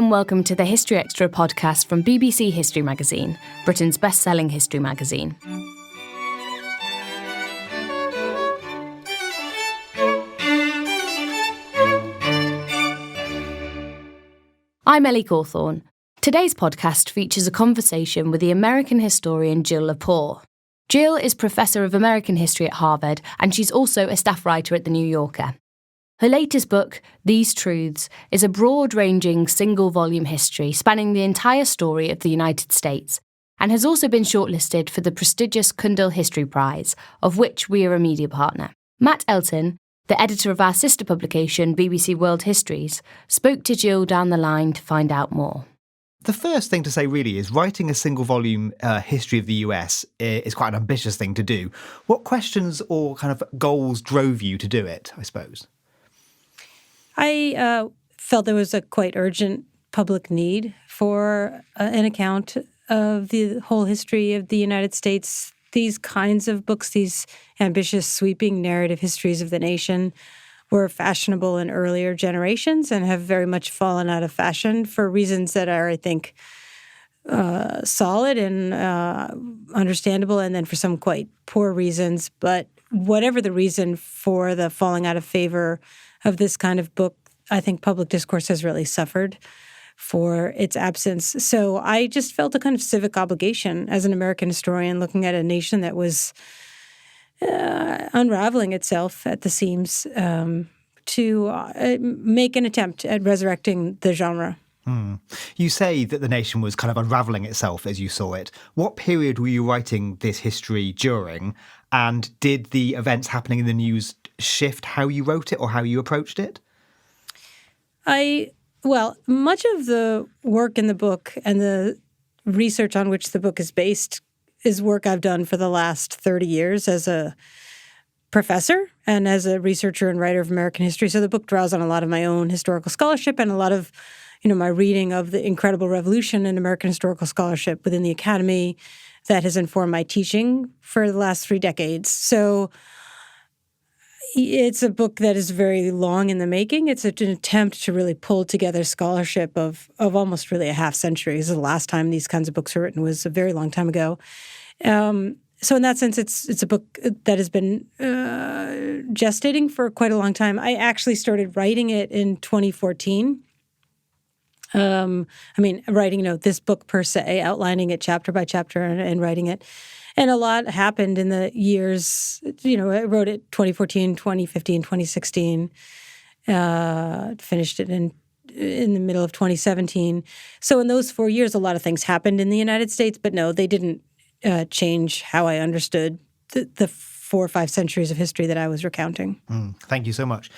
and welcome to the HistoryExtra podcast from BBC History Magazine, Britain's best-selling history magazine. I'm Ellie Cawthorne. Today's podcast features a conversation with the American historian Jill Lepore. Jill is Professor of American History at Harvard, and she's also a staff writer at The New Yorker. Her latest book, These Truths, is a broad-ranging single-volume history spanning the entire story of the United States, and has also been shortlisted for the prestigious Cundill History Prize, of which we are a media partner. Matt Elton, the editor of our sister publication, BBC World Histories, spoke to Jill down the line to find out more. The first thing to say really is writing a single-volume history of the US is quite an ambitious thing to do. What questions or kind of goals drove you to do it, I suppose? I felt there was a quite urgent public need for an account of the whole history of the United States. These kinds of books, these ambitious, sweeping narrative histories of the nation, were fashionable in earlier generations and have very much fallen out of fashion for reasons that are, I think, solid and understandable, and then for some quite poor reasons. But whatever the reason for the falling out of favor of this kind of book, I think public discourse has really suffered for its absence. So I just felt a kind of civic obligation as an American historian looking at a nation that was unraveling itself at the seams to make an attempt at resurrecting the genre. You say that the nation was kind of unravelling itself as you saw it. What period were you writing this history during? And did the events happening in the news shift how you wrote it or how you approached it? Well, much of the work in the book and the research on which the book is based is work I've done for the last 30 years as a professor and as a researcher and writer of American history. So the book draws on a lot of my own historical scholarship and a lot of, my reading of the incredible revolution in American historical scholarship within the academy that has informed my teaching for the last 3 decades. So it's a book that is very long in the making. It's an attempt to really pull together scholarship of almost really a half century. This is the last time these kinds of books were written was a very long time ago. So in that sense, it's a book that has been gestating for quite a long time. I actually started writing it in 2014. Writing, this book per se, outlining it chapter by chapter and writing it. And a lot happened in the years, I wrote it 2014, 2015, 2016, finished it in the middle of 2017. So in those 4 years, a lot of things happened in the United States, but no, they didn't change how I understood the 4 or 5 centuries of history that I was recounting. Thank you so much.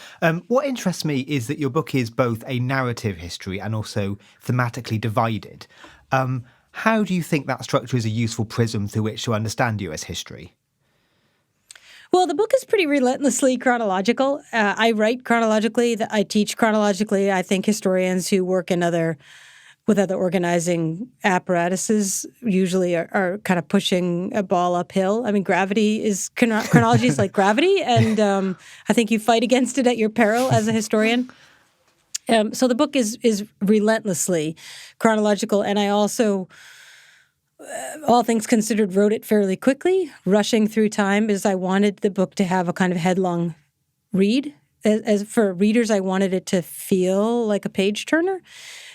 What interests me is that your book is both a narrative history and also thematically divided. How do you think that structure is a useful prism through which to understand US history? Well, the book is pretty relentlessly chronological. I write chronologically. I teach chronologically. I think historians who work with other organizing apparatuses usually are kind of pushing a ball uphill. I mean, chronology is like gravity, and I think you fight against it at your peril as a historian. So the book is relentlessly chronological, and I also, all things considered, wrote it fairly quickly, rushing through time, as I wanted the book to have a kind of headlong read. As for readers, I wanted it to feel like a page-turner.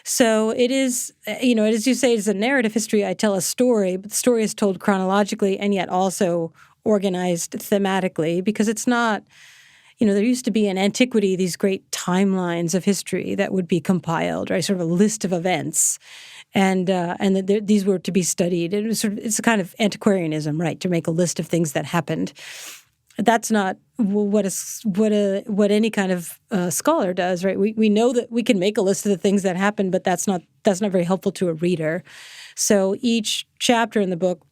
So it is, as you say, it's a narrative history. I tell a story, but the story is told chronologically and yet also organized thematically, because it's not, there used to be in antiquity these great timelines of history that would be compiled, right? Sort of a list of events, and these were to be studied. It's a kind of antiquarianism, right? To make a list of things that happened. That's not what any kind of scholar does, right? We know that we can make a list of the things that happened, but that's not very helpful to a reader. So each chapter in the book,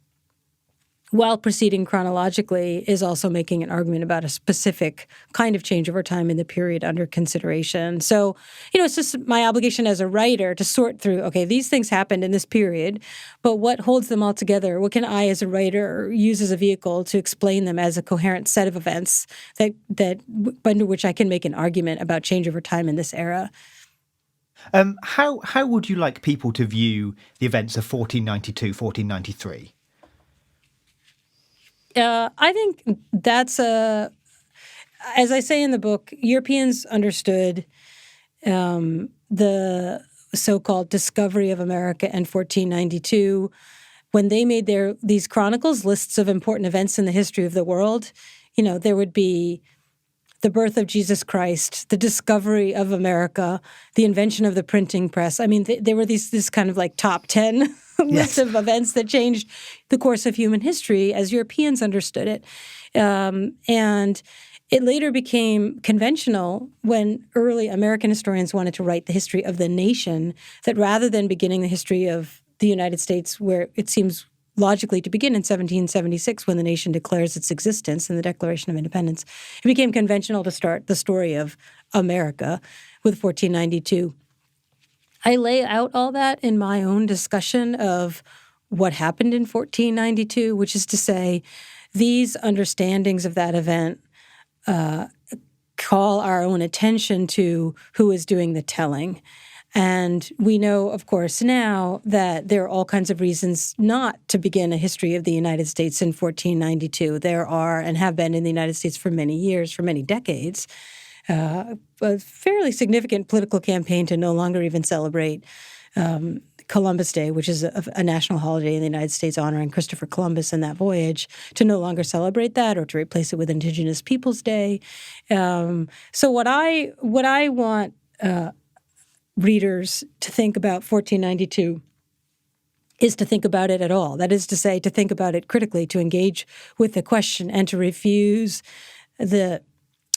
while proceeding chronologically, is also making an argument about a specific kind of change over time in the period under consideration. So, it's just my obligation as a writer to sort through, okay, these things happened in this period, but what holds them all together? What can I as a writer use as a vehicle to explain them as a coherent set of events that under which I can make an argument about change over time in this era? How would you like people to view the events of 1492, 1493? I think that's as I say in the book, Europeans understood the so-called discovery of America in 1492. When they made these chronicles, lists of important events in the history of the world, there would be the birth of Jesus Christ, the discovery of America, the invention of the printing press. I mean, there were this kind of like top 10 list of events that changed the course of human history as Europeans understood it. And it later became conventional when early American historians wanted to write the history of the nation, that rather than beginning the history of the United States, where it seems logically to begin in 1776 when the nation declares its existence in the Declaration of Independence, it became conventional to start the story of America with 1492. I lay out all that in my own discussion of what happened in 1492, which is to say, these understandings of that event call our own attention to who is doing the telling. And we know, of course, now that there are all kinds of reasons not to begin a history of the United States in 1492. There are and have been in the United States for many years, for many decades, a fairly significant political campaign to no longer even celebrate Columbus Day, which is a national holiday in the United States honoring Christopher Columbus and that voyage, to no longer celebrate that or to replace it with Indigenous Peoples Day. So what I want readers to think about 1492 is to think about it at all. That is to say, to think about it critically, to engage with the question and to refuse the,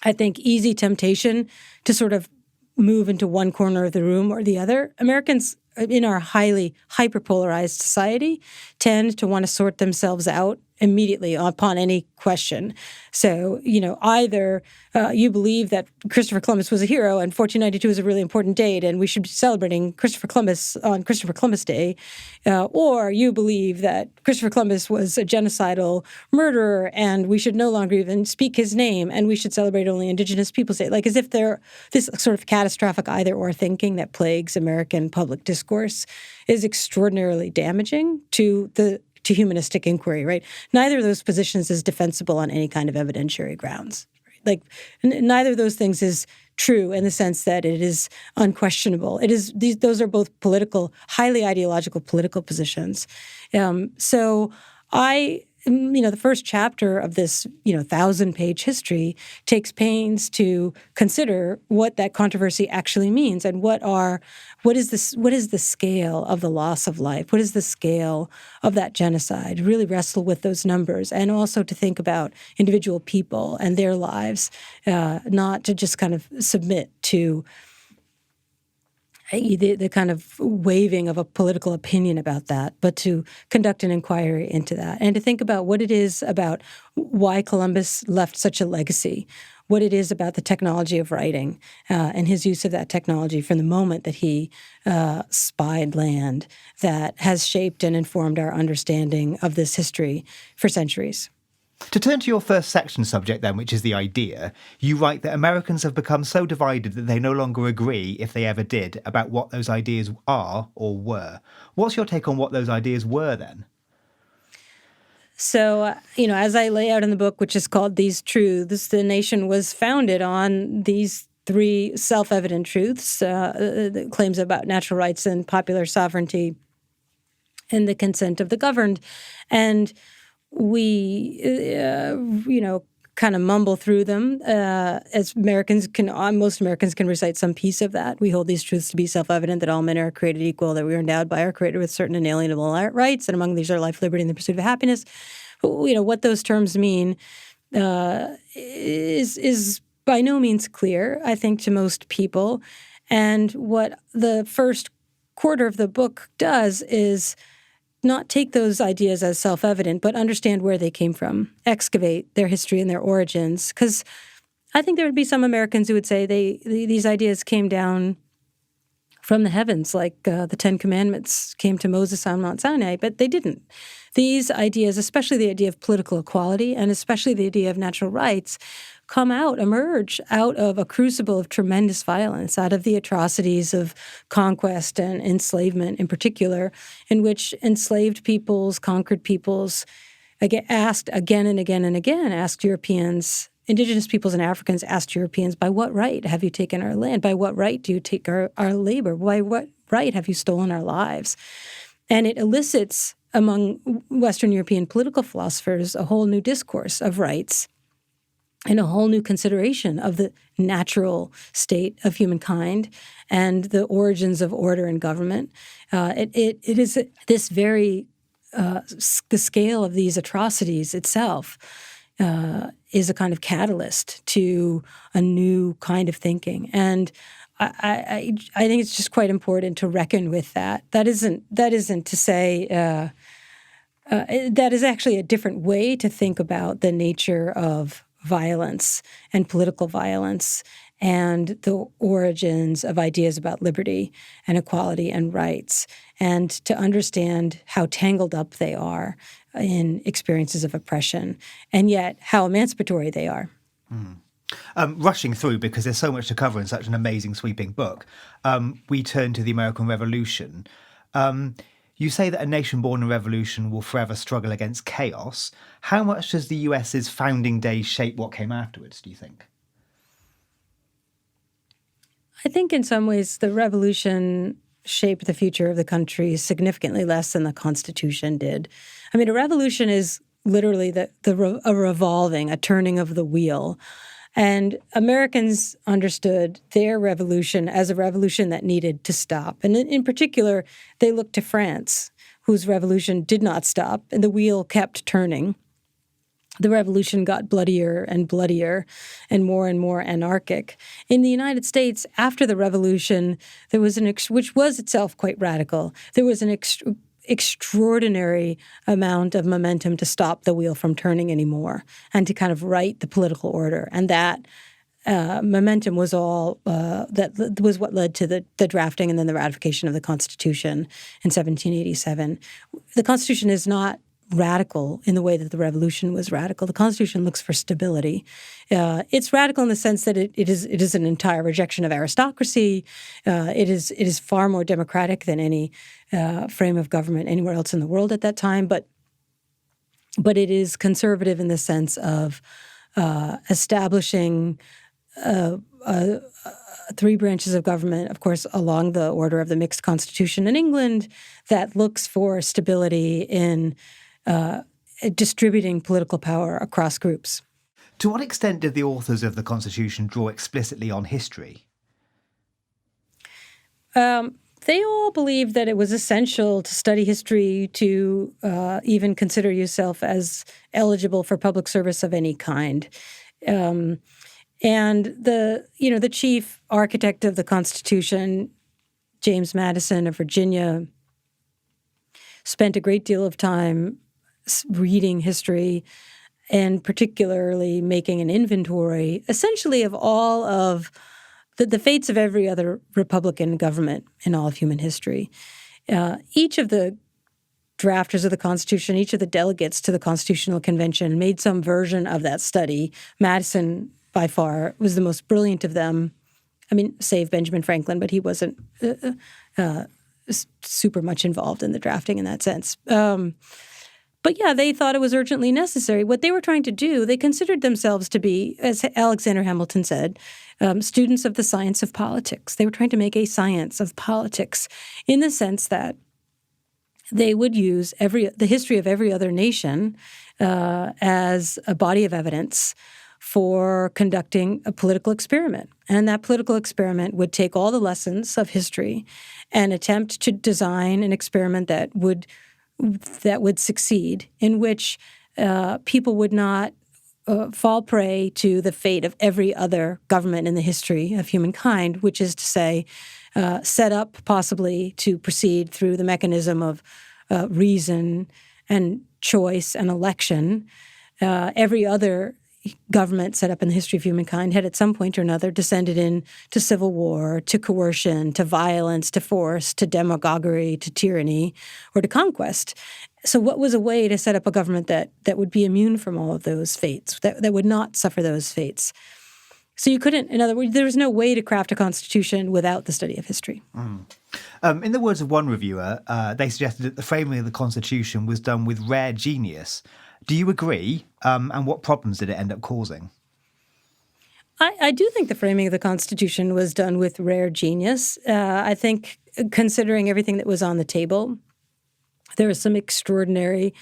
I think, easy temptation to sort of move into one corner of the room or the other. Americans in our highly hyperpolarized society tend to want to sort themselves out immediately upon any question. So, either you believe that Christopher Columbus was a hero and 1492 is a really important date and we should be celebrating Christopher Columbus on Christopher Columbus Day, or you believe that Christopher Columbus was a genocidal murderer and we should no longer even speak his name and we should celebrate only Indigenous Peoples Day. Like as if this sort of catastrophic either-or thinking that plagues American public discourse is extraordinarily damaging to humanistic inquiry, right? Neither of those positions is defensible on any kind of evidentiary grounds. Right? Like neither of those things is true in the sense that it is unquestionable. Those are both highly ideological political positions. So the first chapter of this, 1,000-page history takes pains to consider what that controversy actually means and what is the scale of the loss of life? What is the scale of that genocide? Really wrestle with those numbers and also to think about individual people and their lives, not to just kind of submit to the kind of waving of a political opinion about that, but to conduct an inquiry into that and to think about what it is about why Columbus left such a legacy, what it is about the technology of writing and his use of that technology from the moment that he spied land that has shaped and informed our understanding of this history for centuries. To turn to your first section subject then, which is the idea, you write that Americans have become so divided that they no longer agree, if they ever did, about what those ideas are or were. What's your take on what those ideas were then? So, as I lay out in the book, which is called These Truths, the nation was founded on these three self-evident truths, the claims about natural rights and popular sovereignty and the consent of the governed. And we, kind of mumble through them as Americans most Americans can recite some piece of that. We hold these truths to be self-evident, that all men are created equal, that we are endowed by our Creator with certain inalienable rights, and among these are life, liberty, and the pursuit of happiness. What those terms mean is by no means clear, I think, to most people. And what the first quarter of the book does is not take those ideas as self-evident, but understand where they came from, excavate their history and their origins. Because I think there would be some Americans who would say these ideas came down from the heavens, like the Ten Commandments came to Moses on Mount Sinai, but they didn't. These ideas, especially the idea of political equality and especially the idea of natural rights, emerge out of a crucible of tremendous violence, out of the atrocities of conquest and enslavement in particular, in which enslaved peoples, conquered peoples, asked again and again and again, asked Europeans, indigenous peoples and Africans asked Europeans, by what right have you taken our land? By what right do you take our labor? By what right have you stolen our lives? And it elicits among Western European political philosophers a whole new discourse of rights and a whole new consideration of the natural state of humankind and the origins of order and government. It is this very, the scale of these atrocities itself is a kind of catalyst to a new kind of thinking. And I think it's just quite important to reckon with that. That isn't to say that is actually a different way to think about the nature of violence and political violence and the origins of ideas about liberty and equality and rights, and to understand how tangled up they are in experiences of oppression, and yet how emancipatory they are. Rushing through, because there's so much to cover in such an amazing, sweeping book, we turn to the American Revolution. You say that a nation born in revolution will forever struggle against chaos. How much does the US's founding days shape what came afterwards, do you think? I think in some ways the revolution shaped the future of the country significantly less than the Constitution did. I mean, a revolution is literally a revolving, a turning of the wheel. And Americans understood their revolution as a revolution that needed to stop. And in particular, they looked to France, whose revolution did not stop, and the wheel kept turning. The revolution got bloodier and bloodier and more anarchic. In the United States, after the revolution, there was which was itself quite radical, there was an extraordinary amount of momentum to stop the wheel from turning anymore and to kind of right the political order. And that momentum was all that was what led to the drafting and then the ratification of the Constitution in 1787. The Constitution is not radical in the way that the revolution was radical. The Constitution looks for stability. It's radical in the sense that it is an entire rejection of aristocracy. It is far more democratic than any frame of government anywhere else in the world at that time. But it is conservative in the sense of establishing three branches of government, of course, along the order of the mixed constitution in England, that looks for stability in distributing political power across groups. To what extent did the authors of the Constitution draw explicitly on history? They all believed that it was essential to study history to even consider yourself as eligible for public service of any kind. And the chief architect of the Constitution, James Madison of Virginia, spent a great deal of time reading history and particularly making an inventory, essentially, of all of the fates of every other Republican government in all of human history. Each of the drafters of the Constitution, each of the delegates to the Constitutional Convention made some version of that study. Madison, by far, was the most brilliant of them. I mean, save Benjamin Franklin, but he wasn't super much involved in the drafting in that sense. But yeah, they thought it was urgently necessary. What they were trying to do, they considered themselves to be, as Alexander Hamilton said, students of the science of politics. They were trying to make a science of politics in the sense that they would use the history of every other nation as a body of evidence for conducting a political experiment. And that political experiment would take all the lessons of history and attempt to design an experiment that would succeed, in which people would not fall prey to the fate of every other government in the history of humankind, which is to say, set up possibly to proceed through the mechanism of reason and choice and election. Every other government set up in the history of humankind had at some point or another descended into civil war, to coercion, to violence, to force, to demagoguery, to tyranny, or to conquest. So what was a way to set up a government that would be immune from all of those fates, that would not suffer those fates? So you couldn't, in other words, there was no way to craft a constitution without the study of history. In the words of one reviewer, they suggested that the framing of the Constitution was done with rare genius. Do you agree? And what problems did it end up causing? I do think the framing of the Constitution was done with rare genius. I think, considering everything that was on the table, there are some extraordinary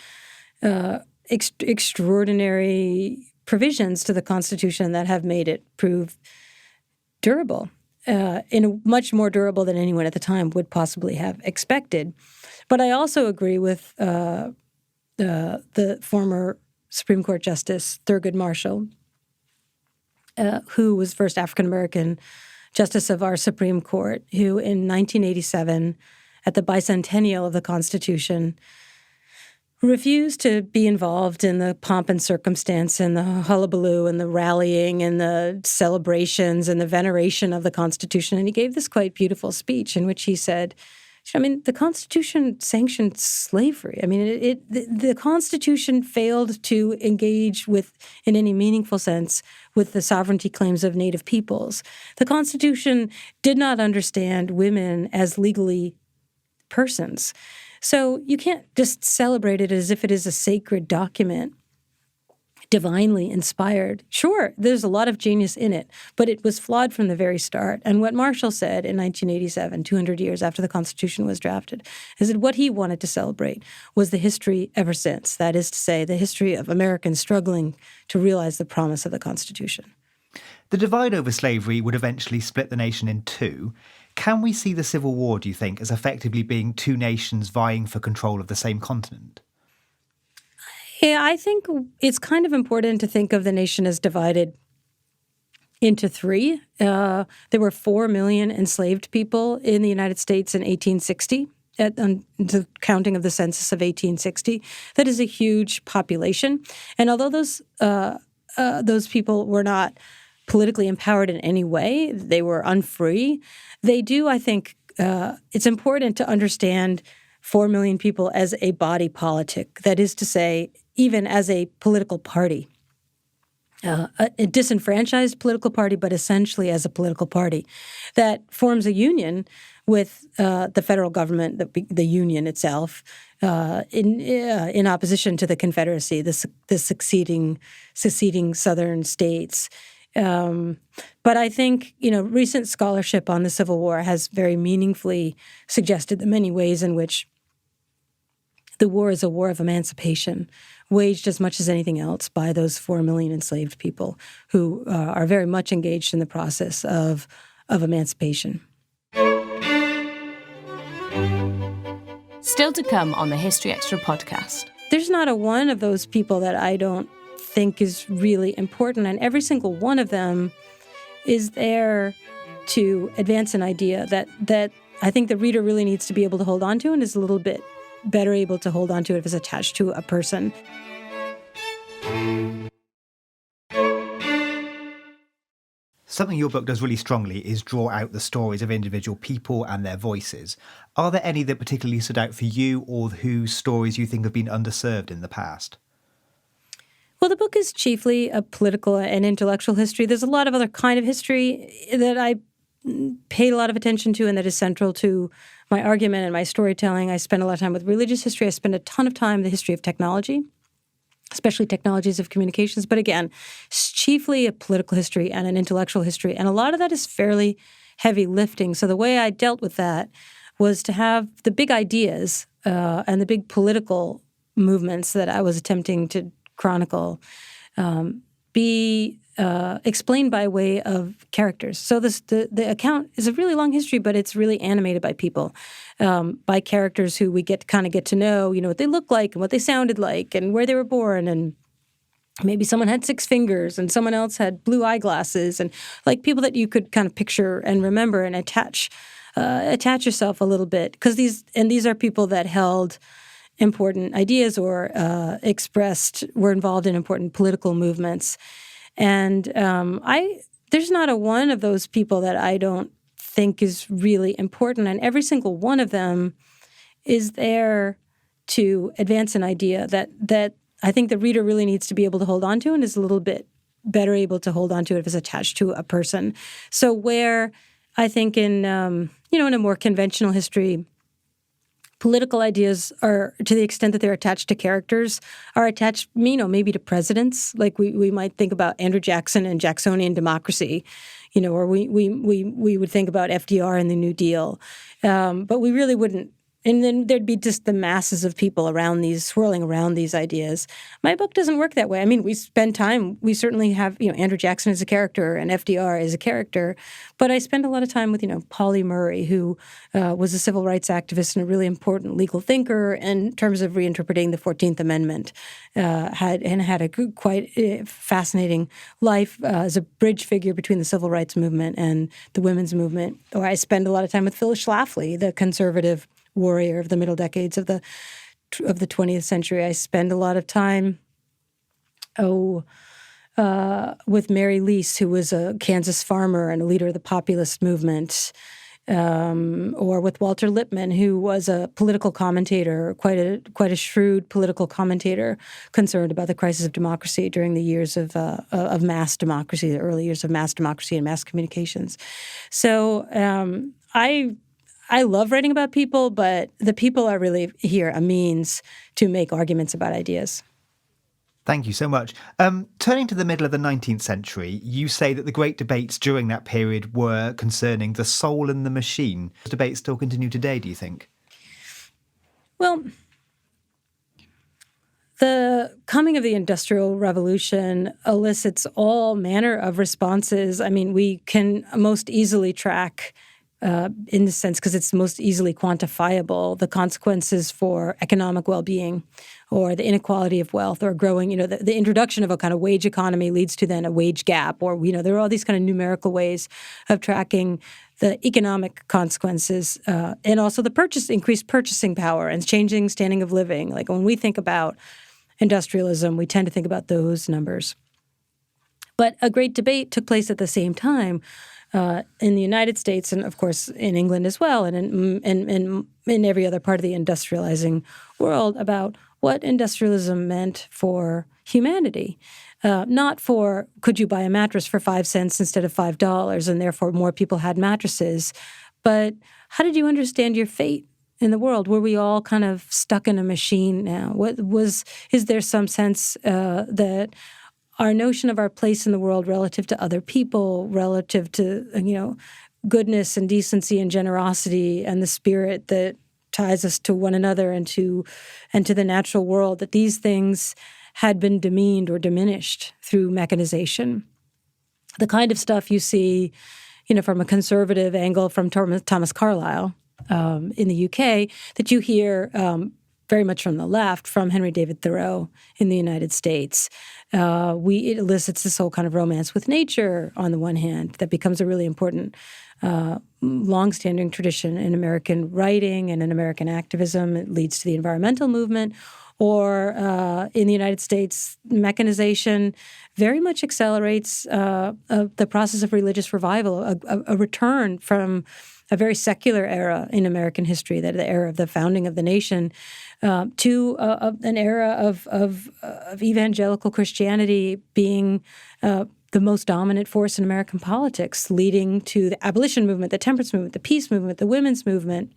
provisions to the Constitution that have made it prove durable, much more durable than anyone at the time would possibly have expected. But I also agree with the former Supreme Court Justice Thurgood Marshall, who was first African-American Justice of our Supreme Court, who in 1987, at the bicentennial of the Constitution, refused to be involved in the pomp and circumstance and the hullabaloo and the rallying and the celebrations and the veneration of the Constitution. And he gave this quite beautiful speech in which he said, the Constitution sanctioned slavery. The Constitution failed to engage with, in any meaningful sense, with the sovereignty claims of Native peoples. The Constitution did not understand women as legally persons. So you can't just celebrate it as if it is a sacred document, divinely inspired. Sure, there's a lot of genius in it, but it was flawed from the very start. And what Marshall said in 1987, 200 years after the Constitution was drafted, is that what he wanted to celebrate was the history ever since. That is to say, the history of Americans struggling to realize the promise of the Constitution. The divide over slavery would eventually split the nation in two. Can we see the Civil War, do you think, as effectively being two nations vying for control of the same continent? Yeah, I think it's kind of important to think of the nation as divided into three. There were 4 million enslaved people in the United States in 1860, at the counting of the census of 1860. That is a huge population. And although those people were not politically empowered in any way, they were unfree, they do, I think, it's important to understand 4 million people as a body politic. That is to say, even as a political party, a disenfranchised political party, but essentially as a political party that forms a union with the federal government, the union itself, in opposition to the Confederacy, the seceding Southern states. But I think, recent scholarship on the Civil War has very meaningfully suggested the many ways in which the war is a war of emancipation, waged as much as anything else by those 4 million enslaved people who are very much engaged in the process of emancipation. Still to come on the History Extra podcast. There's not a one of those people that I don't think is really important, and every single one of them is there to advance an idea that I think the reader really needs to be able to hold on to and is a little bit better able to hold on to if it's attached to a person. Something your book does really strongly is draw out the stories of individual people and their voices. Are there any that particularly stood out for you, or whose stories you think have been underserved in the past? Well, the book is chiefly a political and intellectual history. There's a lot of other kind of history that I paid a lot of attention to and that is central to my argument and my storytelling. I spend a lot of time with religious history. I spend a ton of time in the history of technology, especially technologies of communications. But again, it's chiefly a political history and an intellectual history. And a lot of that is fairly heavy lifting. So the way I dealt with that was to have the big ideas and the big political movements that I was attempting to chronicle be explained by way of characters. So the account is a really long history, but it's really animated by people, by characters who we get to know, what they look like and what they sounded like and where they were born. And maybe someone had 6 fingers and someone else had blue eyeglasses, and like people that you could kind of picture and remember and attach yourself a little bit, because these are people that held important ideas or were involved in important political movements. And there's not a one of those people that I don't think is really important. And every single one of them is there to advance an idea that I think the reader really needs to be able to hold on to and is a little bit better able to hold on to if it's attached to a person. So where I think in a more conventional history, political ideas are, to the extent that they're attached to characters, are attached, maybe to presidents. Like we might think about Andrew Jackson and Jacksonian democracy, or we would think about FDR and the New Deal. But we really wouldn't. And then there'd be just the masses of people swirling around these ideas. My book doesn't work that way. I mean, we spend time, we certainly have, Andrew Jackson is a character and FDR is a character, but I spend a lot of time with, Pauli Murray, who was a civil rights activist and a really important legal thinker in terms of reinterpreting the 14th Amendment, had a quite fascinating life as a bridge figure between the civil rights movement and the women's movement. Or I spend a lot of time with Phyllis Schlafly, the conservative warrior of the middle decades of the 20th century. I spend a lot of time with Mary Lease, who was a Kansas farmer and a leader of the populist movement, or with Walter Lippmann, who was a political commentator, quite a shrewd political commentator, concerned about the crisis of democracy during the years of mass democracy, the early years of mass democracy and mass communications. So I love writing about people, but the people are really here a means to make arguments about ideas. Thank you so much. Turning to the middle of the 19th century, you say that the great debates during that period were concerning the soul and the machine. Those debates still continue today, do you think? Well, the coming of the Industrial Revolution elicits all manner of responses. I mean, we can most easily track in the sense, because it's most easily quantifiable, the consequences for economic well-being or the inequality of wealth or growing, the introduction of a kind of wage economy leads to then a wage gap, or, there are all these kind of numerical ways of tracking the economic consequences and also the increased purchasing power and changing standing of living. Like when we think about industrialism, we tend to think about those numbers. But a great debate took place at the same time in the United States and, of course, in England as well, and in every other part of the industrializing world about what industrialism meant for humanity. Not for could you buy a mattress for 5 cents instead of $5 and therefore more people had mattresses, but how did you understand your fate in the world? Were we all kind of stuck in a machine now? Is there some sense that our notion of our place in the world relative to other people, relative to, goodness and decency and generosity and the spirit that ties us to one another and to the natural world, that these things had been demeaned or diminished through mechanization. The kind of stuff you see, from a conservative angle from Thomas Carlyle in the UK that you hear very much from the left, from Henry David Thoreau in the United States. It elicits this whole kind of romance with nature on the one hand that becomes a really important longstanding tradition in American writing and in American activism. It leads to the environmental movement. Or in the United States, mechanization very much accelerates the process of religious revival, a return from a very secular era in American history, that the era of the founding of the nation, to an era of evangelical Christianity being the most dominant force in American politics, leading to the abolition movement, the temperance movement, the peace movement, the women's movement.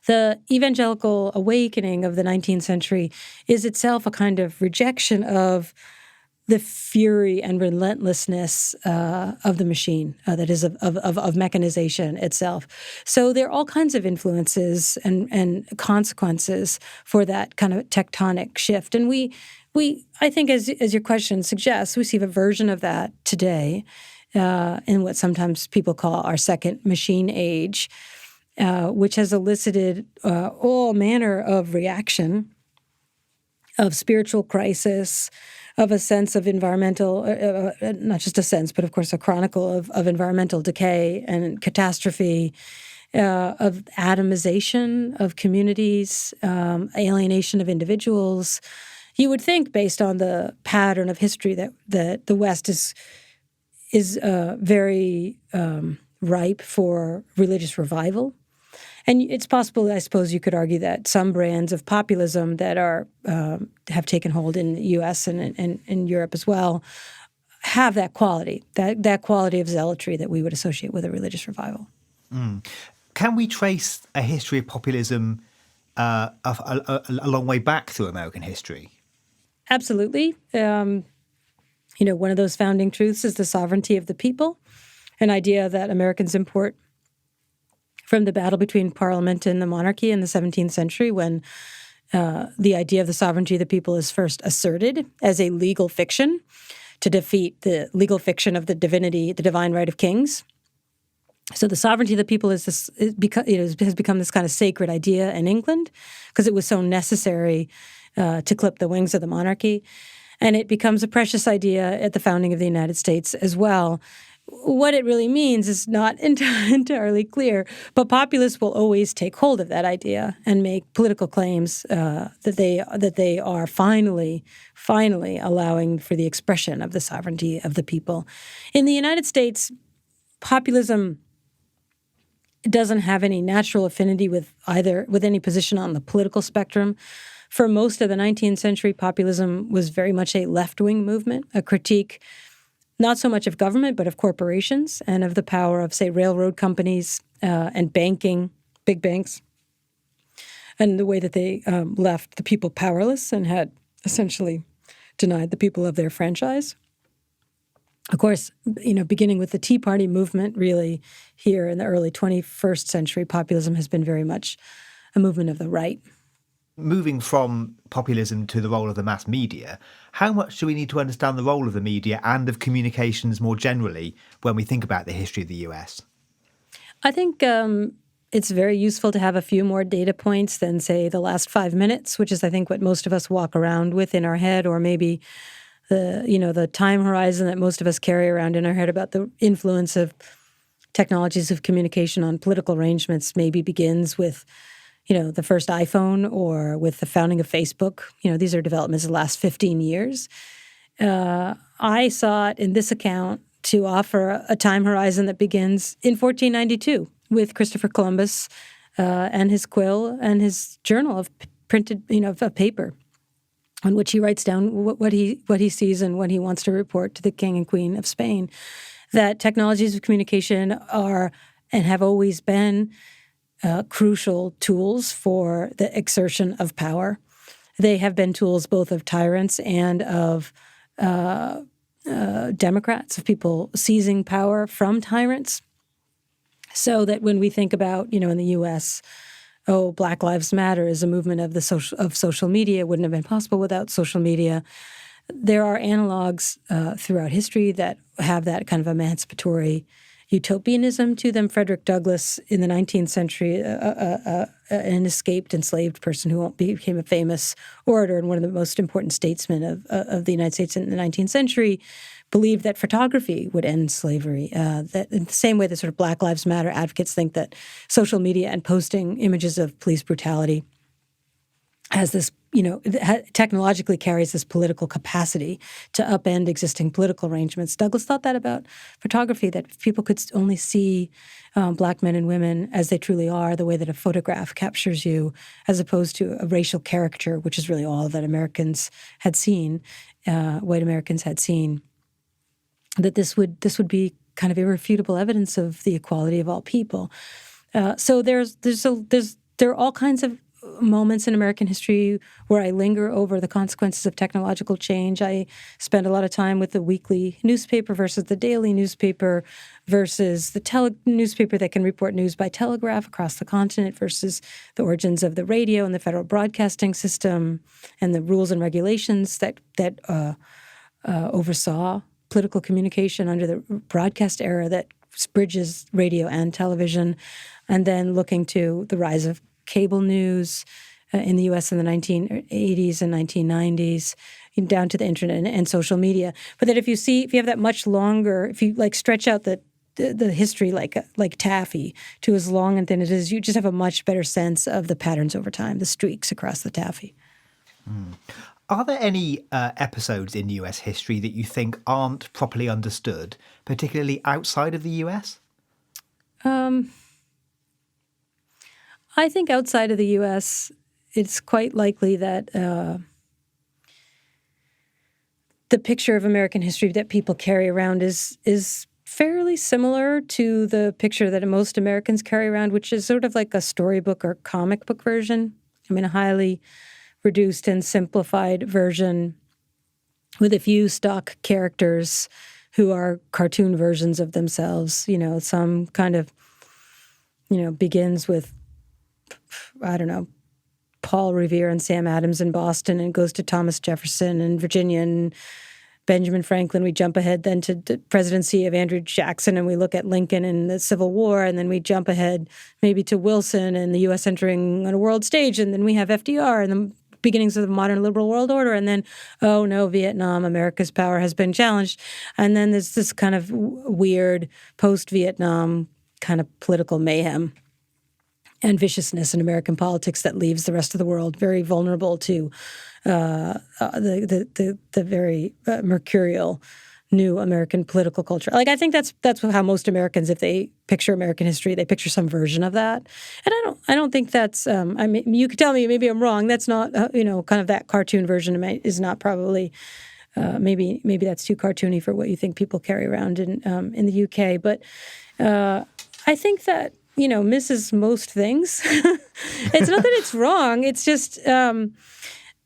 The evangelical awakening of the 19th century is itself a kind of rejection of the fury and relentlessness of the machine, that is, of mechanization itself. So there are all kinds of influences and consequences for that kind of tectonic shift. And we I think, as your question suggests, we see a version of that today in what sometimes people call our second machine age, which has elicited all manner of reaction, of spiritual crisis, of a sense of environmental, not just a sense, but of course a chronicle of environmental decay and catastrophe, of atomization of communities, alienation of individuals. You would think, based on the pattern of history, that the West is very ripe for religious revival. And it's possible, I suppose you could argue that some brands of populism that are have taken hold in the U.S. and in Europe as well have that quality, that quality of zealotry that we would associate with a religious revival. Can we trace a history of populism a long way back through American history? Absolutely. One of those founding truths is the sovereignty of the people, an idea that Americans import from the battle between Parliament and the monarchy in the 17th century, when the idea of the sovereignty of the people is first asserted as a legal fiction to defeat the legal fiction of the divinity, the divine right of kings. So the sovereignty of the people has become this kind of sacred idea in England because it was so necessary to clip the wings of the monarchy. And it becomes a precious idea at the founding of the United States as well. What it really means is not entirely clear, but populists will always take hold of that idea and make political claims that they are finally allowing for the expression of the sovereignty of the people. In the United States, populism doesn't have any natural affinity with any position on the political spectrum. For most of the 19th century, populism was very much a left-wing movement, a critique not so much of government, but of corporations and of the power of, say, railroad companies and banking, big banks, and the way that they left the people powerless and had essentially denied the people of their franchise. Of course, beginning with the Tea Party movement, really here in the early 21st century, populism has been very much a movement of the right. Moving from populism to the role of the mass media, how much do we need to understand the role of the media and of communications more generally when we think about the history of the US? I think it's very useful to have a few more data points than, say, the last 5 minutes, which is, I think, what most of us walk around with in our head, or maybe the time horizon that most of us carry around in our head about the influence of technologies of communication on political arrangements maybe begins with the first iPhone or with the founding of Facebook. These are developments of the last 15 years. I sought in this account to offer a time horizon that begins in 1492 with Christopher Columbus and his quill and his journal of printed, of paper, on which he writes down what he sees and what he wants to report to the King and Queen of Spain. That technologies of communication are and have always been crucial tools for the exertion of power. They have been tools both of tyrants and of democrats, of people seizing power from tyrants. So that when we think about, in the U.S., Black Lives Matter is a movement of social media. It wouldn't have been possible without social media. There are analogs throughout history that have that kind of emancipatory utopianism to them. Frederick Douglass in the 19th century, an escaped enslaved person who became a famous orator and one of the most important statesmen of the United States in the 19th century, believed that photography would end slavery. That in the same way that sort of Black Lives Matter advocates think that social media and posting images of police brutality has this, technologically carries this political capacity to upend existing political arrangements. Douglass thought that about photography, that if people could only see Black men and women as they truly are, the way that a photograph captures you, as opposed to a racial caricature, which is really all that Americans had seen, white Americans had seen, that this would be kind of irrefutable evidence of the equality of all people. So there are all kinds of moments in American history where I linger over the consequences of technological change. I spend a lot of time with the weekly newspaper versus the daily newspaper versus the newspaper that can report news by telegraph across the continent versus the origins of the radio and the federal broadcasting system and the rules and regulations that oversaw political communication under the broadcast era that bridges radio and television, and then looking to the rise of cable news in the U.S. in the 1980s and 1990s, down to the internet and social media. But that if you have that much longer, if you stretch out the history like taffy to as long and thin as it is, you just have a much better sense of the patterns over time, the streaks across the taffy. Are there any episodes in US history that you think aren't properly understood, particularly outside of the US? I think outside of the U.S., it's quite likely that the picture of American history that people carry around is fairly similar to the picture that most Americans carry around, which is sort of like a storybook or comic book version. I mean, a highly reduced and simplified version with a few stock characters who are cartoon versions of themselves. Some kind of, begins with, I don't know, Paul Revere and Sam Adams in Boston, and goes to Thomas Jefferson in Virginia and Benjamin Franklin. We jump ahead then to the presidency of Andrew Jackson, and we look at Lincoln and the Civil War, and then we jump ahead maybe to Wilson and the U.S. entering on a world stage, and then we have FDR and the beginnings of the modern liberal world order, and then, oh no, Vietnam, America's power has been challenged. And then there's this kind of weird post-Vietnam kind of political mayhem and viciousness in American politics that leaves the rest of the world very vulnerable to the very mercurial new American political culture. Like, I think that's how most Americans, if they picture American history, they picture some version of that. And I don't think that's. I mean, you could tell me maybe I'm wrong. That's not kind of that cartoon version is not probably. Maybe that's too cartoony for what you think people carry around in the UK. But I think that misses most things. It's not that it's wrong. It's just, in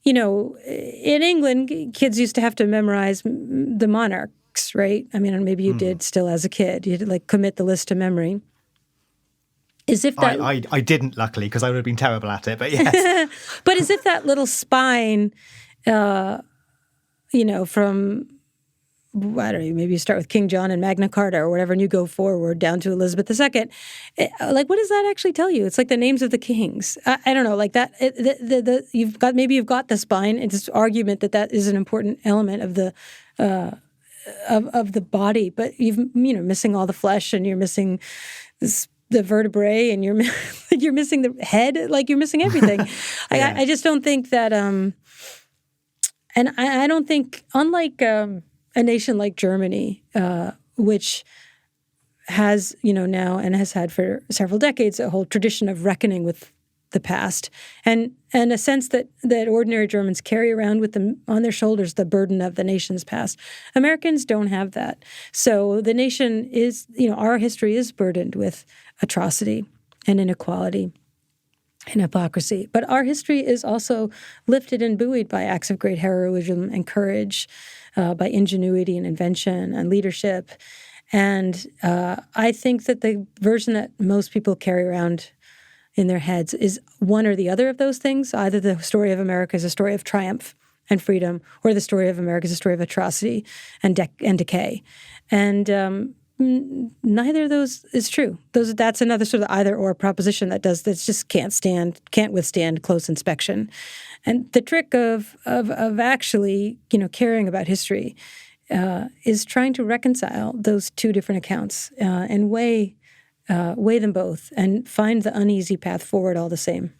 England, kids used to have to memorize the monarchs, right? I mean, maybe you did still as a kid. You had to commit the list to memory. As if that I didn't, luckily, because I would have been terrible at it. But yes, but as if that little spine, from, I don't know, maybe you start with King John and Magna Carta or whatever, and you go forward down to Elizabeth II. What does that actually tell you? It's like the names of the kings. I don't know, like that. You've got the spine. It's this argument that is an important element of the of the body, but you're missing all the flesh, and you're missing the vertebrae, and you're missing the head. Like, you're missing everything. Yeah. I just don't think that. And I don't think, unlike a nation like Germany, which has, now and has had for several decades a whole tradition of reckoning with the past, and a sense that ordinary Germans carry around with them on their shoulders the burden of the nation's past. Americans don't have that. So the nation is, our history is burdened with atrocity and inequality and hypocrisy. But our history is also lifted and buoyed by acts of great heroism and courage, by ingenuity and invention and leadership. And I think that the version that most people carry around in their heads is one or the other of those things. Either the story of America is a story of triumph and freedom, or the story of America is a story of atrocity and decay. And neither of those is true. That's another sort of either-or proposition that just can't withstand close inspection. And the trick of actually, caring about history is trying to reconcile those two different accounts and weigh them both and find the uneasy path forward all the same.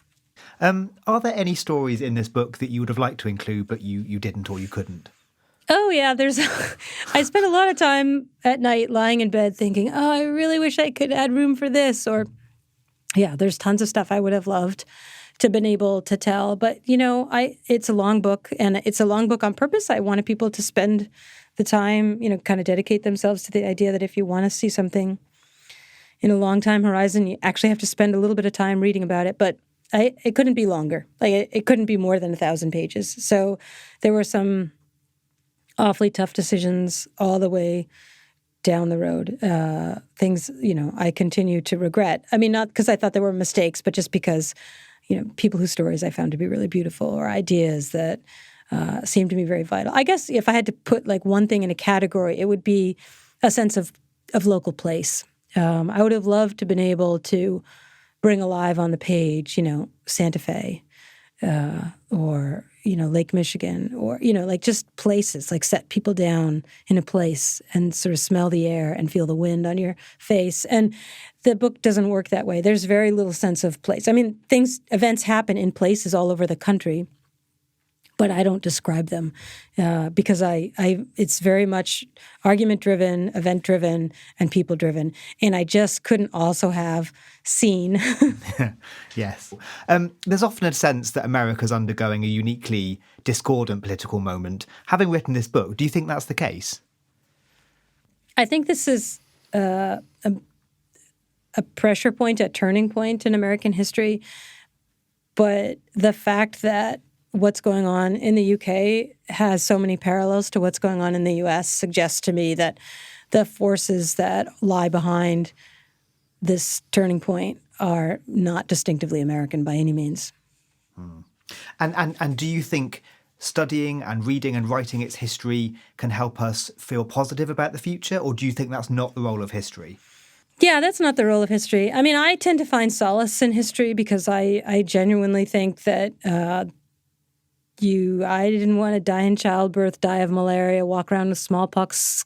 Are there any stories in this book that you would have liked to include but you didn't or you couldn't? Oh, yeah. I spent a lot of time at night lying in bed thinking, oh, I really wish I could add room for this. Or, yeah, there's tons of stuff I would have loved to been able to tell. But, it's a long book, and it's a long book on purpose. I wanted people to spend the time, kind of dedicate themselves to the idea that if you want to see something in a long time horizon, you actually have to spend a little bit of time reading about it. But it couldn't be longer. It couldn't be more than 1,000 pages. So there were some awfully tough decisions all the way down the road. Things, I continue to regret. I mean, not because I thought there were mistakes, but just because, people whose stories I found to be really beautiful, or ideas that seemed to me very vital. I guess if I had to put one thing in a category, it would be a sense of local place. I would have loved to have been able to bring alive on the page, Santa Fe, or Lake Michigan, or just places, set people down in a place and sort of smell the air and feel the wind on your face. And the book doesn't work that way. There's very little sense of place. I mean, events happen in places all over the country, but I don't describe them because it's very much argument-driven, event-driven, and people-driven. And I just couldn't also have seen. Yes. There's often a sense that America's undergoing a uniquely discordant political moment. Having written this book, do you think that's the case? I think this is a pressure point, a turning point in American history. But the fact that what's going on in the UK has so many parallels to what's going on in the US suggests to me that the forces that lie behind this turning point are not distinctively American by any means. And do you think studying and reading and writing its history can help us feel positive about the future, or do you think that's not the role of history? Yeah, that's not the role of history. I mean, I tend to find solace in history because I genuinely think that I didn't want to die in childbirth, die of malaria, walk around with smallpox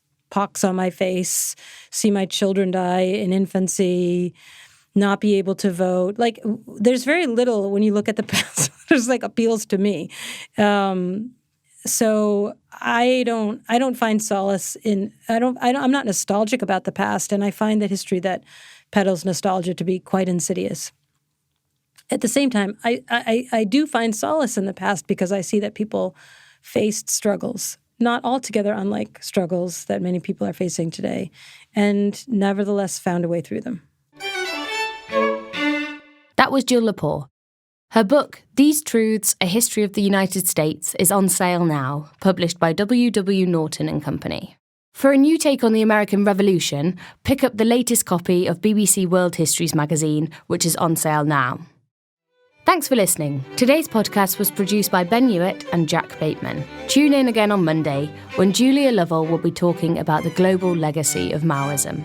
on my face, see my children die in infancy, not be able to vote. Like, there's very little when you look at the past. There's like appeals to me. So I don't find solace in. I'm not nostalgic about the past, and I find that history that peddles nostalgia to be quite insidious. At the same time, I do find solace in the past because I see that people faced struggles, not altogether unlike struggles that many people are facing today, and nevertheless found a way through them. That was Jill Lepore. Her book, These Truths, A History of the United States, is on sale now, published by W.W. Norton and Company. For a new take on the American Revolution, pick up the latest copy of BBC World Histories magazine, which is on sale now. Thanks for listening. Today's podcast was produced by Ben Hewitt and Jack Bateman. Tune in again on Monday, when Julia Lovell will be talking about the global legacy of Maoism.